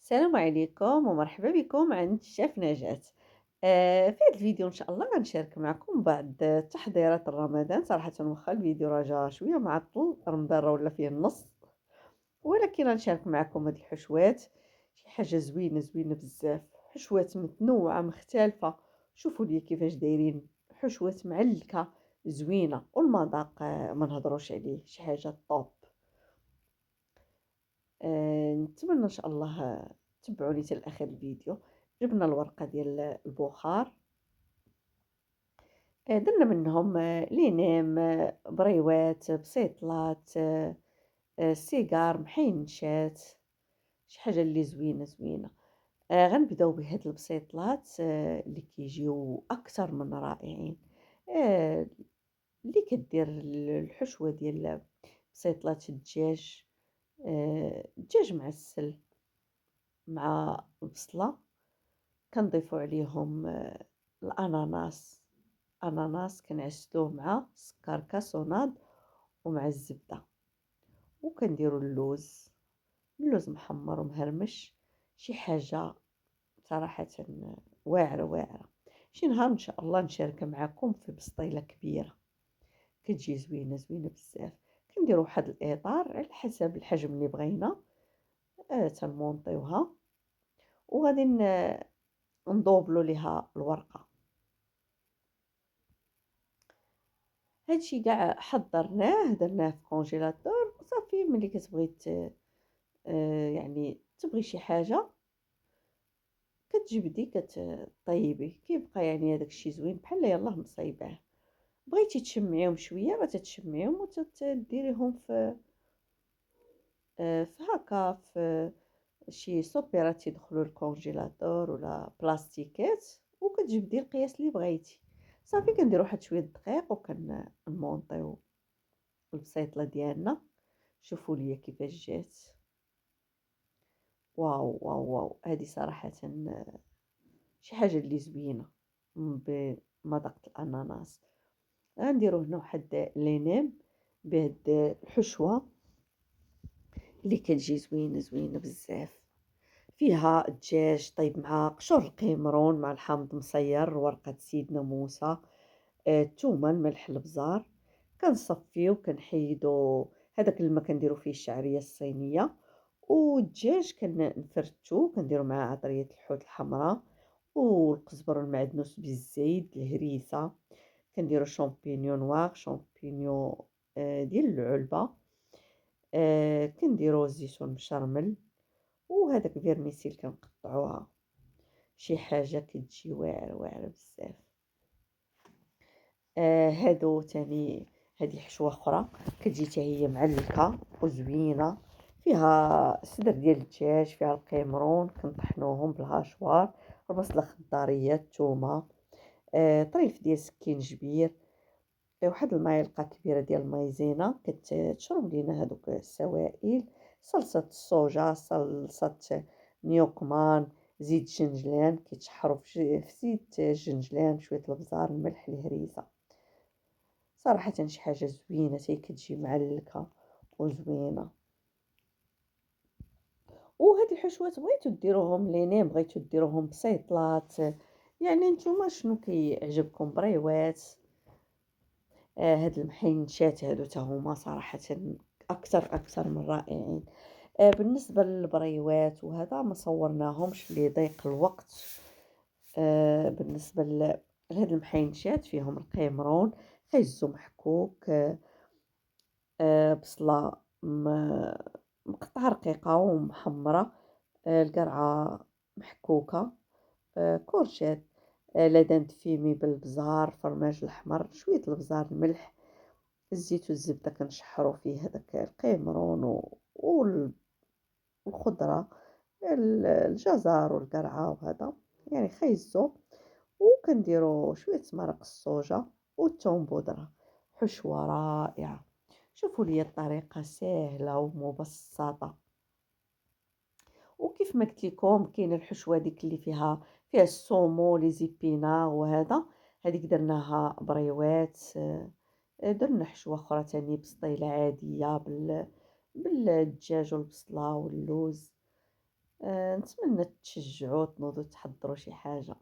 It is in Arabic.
السلام عليكم ومرحبا بكم عند شيف نجاة. في هذا الفيديو إن شاء الله غنشارك معكم بعض تحضيرات رمضان. صراحة واخا الفيديو راه جا شوية معطل، رمضان راه ولا فيه النص، ولكن غنشارك معكم هاد الحشوات. شي حاجة زوينة زوينة بزاف، حشوات متنوعة مختلفة. شوفوا لي كيفاش دايرين، حشوات معلكة زوينة، والمذاق ما نهضروش عليه، شي حاجة طوب. نتمنى إن شاء الله تبعوني حتى لآخر الفيديو. جبنا الورقة ديال البخار، درنا منهم لينيم، بريوات، بسيطلات، سيجار، محينشات، شي حاجة اللي زوينة زوينة. غنبداو بهاد البسيطلات اللي كيجيو أكثر من رائعين. آه، اللي كدير الحشوة ديال بسيطلات الدجاج، دجاج معسل مع البصلة، كنضيفو عليهم الأناناس. أناناس كنعسلوه مع سكر كاسوناد ومع الزبدة، وكنديرو اللوز، اللوز محمر ومهرمش. شي حاجة صراحة واعرة واعرة. شي نهار إن شاء الله نشارك معكم في بسطيلة كبيرة، كتجي زوينة زوينة بزاف. كنديرو واحد الإطار على حسب الحجم اللي بغينا، تنمونطيوها، وغادي نضوبلو ليها الورقة. هادشي كاع حضرناه، درناه في كونجيلاتور صافي. ملي كتبغي يعني تبغي شي حاجة كتجبدي كطيبي، كيبقى يعني هذاك الشيء زوين بحال يلاه مصايباه. بغيتي تشمعيهم شويه راه تتشمعيهم وتديريهم في هكا في شي صوبيرات تيدخلوا الكونجيلاتور ولا بلاستيكات، وكتجبدي القياس اللي بغيتي. صافي كنديروا واحد شويه دقيق وكنمونطيو البسيطله ديالنا. شوفوا ليا كيفاش جات، واو واو واو. هذه صراحه شي حاجه اللي زوينه بمذاق الاناناس. غنديرو هنا واحد لينيم بهاد الحشوه اللي كتجي زوينه زوينه بزاف. فيها الدجاج طيب مع قشور القمرون مع الحامض مصير، ورقه سيدنا موسى، الثومه، الملح، البزار. كنصفيو كنحيدو هذاك الماء، كنديرو فيه الشعريه الصينيه، والدجاج كنفرتو، كنديرو معاه عطريه الحوت الحمراء والقزبر والمعدنوس بالزيت، الهريسه. كنديرو شامبينيون نواغ، شامبينيون ديال العلبة، كنديرو الزيتون مشرمل، وهذاك فيرميسيل كنقطعوها. شي حاجة كتجي واعرة واعرة بزاف. هادو تاني، هادي حشوة أخرى كتجي حتى هي معلكة وزوينة، فيها صدر ديال الدجاج، فيها القمرون كنطحنوهم بالهاشوار، البصلة خضارية، الثومة، طريف ديال سكينجبير، واحد المعلقة كبيرة ديال المايزينا كتشرب لينا هادوك السوائل، صلصة الصوجا، صلصة نيوكمان، زيت جنجلان كيتشحروا في زيت الجنجلان، شوية البزار، الملح، الهريسة. صراحة شي حاجة زوينة تي كتجي معلكة وزوينة. وهاد الحشوات بغيتو ديروهم لينين، بغيتو ديروهم بسيطلات، يعني نتوما شنو كيعجبكم، بريوات. هاد المحينشات هادو تا هما صراحةً أكثر من رائعين. بالنسبة للبريوات وهذا ما صورناهمش لضيق الوقت. بالنسبة لهاد المحينشات فيهم القمرون خيزو محكوك، بصلة مقطعة رقيقة ومحمرة، القرعة محكوكة، كورجيت، لدان تفيمي بالبزار، فرماج الأحمر، شوية البزار، الملح، الزيت والزبدة كنشحرو فيه هذاك القمرون والخضرة، الجزر والقرعة وهذا، يعني خيزو. وكنديرو شوية مرق الصوجا والثوم بودرة. حشوة رائعة. شوفوا لي الطريقة سهلة ومبسطة، وكيف ما قلت لكم كاينه الحشوه ديك اللي فيها السومو لي زيبينا وهذا، هذيك درناها بريوات. درنا حشوه اخرى تاني بسطيله عاديه بالدجاج والبصله واللوز. نتمنى تشجعوا تنوضوا تحضروا شي حاجة.